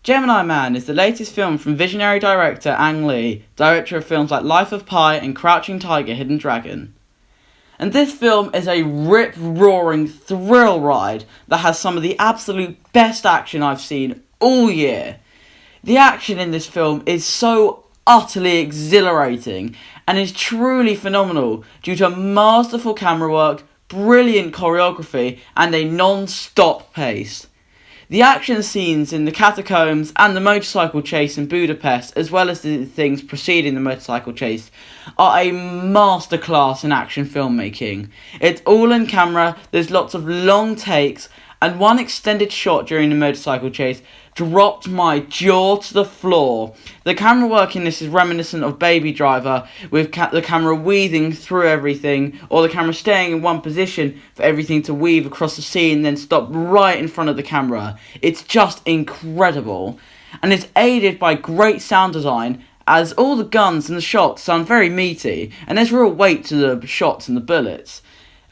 Gemini Man is the latest film from visionary director Ang Lee, director of films like Life of Pi and Crouching Tiger, Hidden Dragon. And this film is a rip-roaring thrill ride that has some of the absolute best action I've seen all year. The action in this film is so utterly exhilarating and is truly phenomenal due to masterful camera work, brilliant choreography and a non-stop pace. The action scenes in the catacombs and the motorcycle chase in Budapest, as well as the things preceding the motorcycle chase, are a masterclass in action filmmaking. It's all in camera, there's lots of long takes, and one extended shot during the motorcycle chase dropped my jaw to the floor. The camera work in this is reminiscent of Baby Driver, with the camera weaving through everything, or the camera staying in one position for everything to weave across the scene and then stop right in front of the camera. It's just incredible. And it's aided by great sound design, as all the guns and the shots sound very meaty, and there's real weight to the shots and the bullets.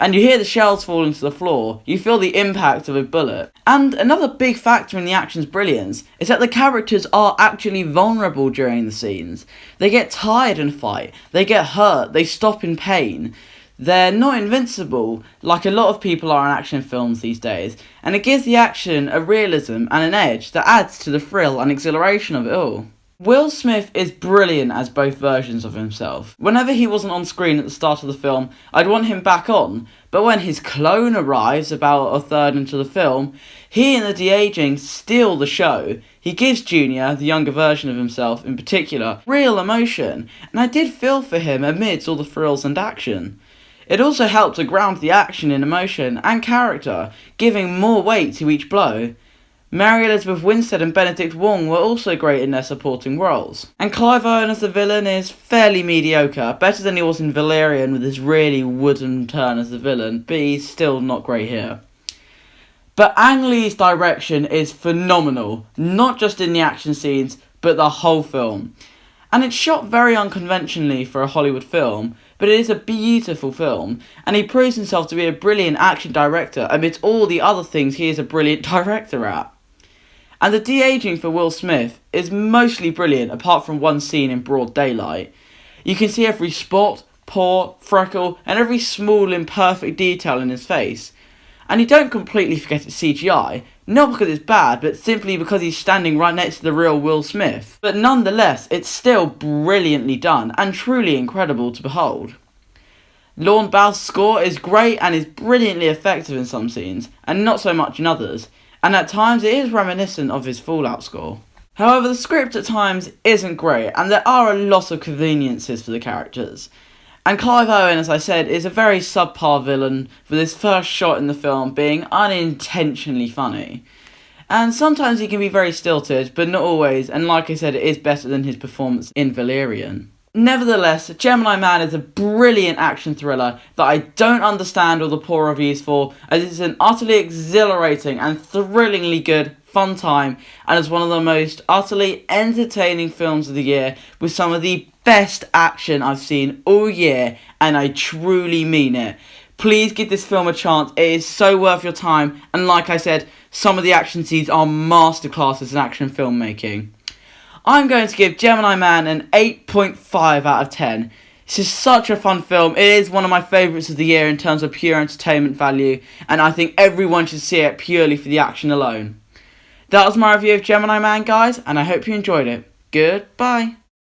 And you hear the shells falling to the floor, you feel the impact of a bullet. And another big factor in the action's brilliance is that the characters are actually vulnerable during the scenes. They get tired in a fight, they get hurt, they stop in pain. They're not invincible, like a lot of people are in action films these days, and it gives the action a realism and an edge that adds to the thrill and exhilaration of it all. Will Smith is brilliant as both versions of himself. Whenever he wasn't on screen at the start of the film, I'd want him back on, but when his clone arrives about a third into the film, he and the de-aging steal the show. He gives Junior, the younger version of himself in particular, real emotion, and I did feel for him amidst all the thrills and action. It also helped to ground the action in emotion and character, giving more weight to each blow. Mary Elizabeth Winstead and Benedict Wong were also great in their supporting roles. And Clive Owen as the villain is fairly mediocre, better than he was in Valerian with his really wooden turn as the villain, but he's still not great here. But Ang Lee's direction is phenomenal, not just in the action scenes, but the whole film. And it's shot very unconventionally for a Hollywood film, but it is a beautiful film, and he proves himself to be a brilliant action director amidst all the other things he is a brilliant director at. And the de-aging for Will Smith is mostly brilliant apart from one scene in broad daylight. You can see every spot, pore, freckle and every small imperfect detail in his face. And you don't completely forget it's CGI, not because it's bad, but simply because he's standing right next to the real Will Smith. But nonetheless, it's still brilliantly done and truly incredible to behold. Lorne Bow's score is great and is brilliantly effective in some scenes, and not so much in others. And at times it is reminiscent of his Fallout score. However, the script at times isn't great, and there are a lot of conveniences for the characters. And Clive Owen, as I said, is a very subpar villain, with his first shot in the film being unintentionally funny. And sometimes he can be very stilted, but not always, and like I said, it is better than his performance in Valerian. Nevertheless, Gemini Man is a brilliant action thriller that I don't understand all the poor reviews for, as it's an utterly exhilarating and thrillingly good, fun time, and is one of the most utterly entertaining films of the year, with some of the best action I've seen all year, and I truly mean it. Please give this film a chance, it is so worth your time, and like I said, some of the action scenes are masterclasses in action filmmaking. I'm going to give Gemini Man an 8.5 out of 10. This is such a fun film. It is one of my favourites of the year in terms of pure entertainment value, and I think everyone should see it purely for the action alone. That was my review of Gemini Man, guys, and I hope you enjoyed it. Goodbye.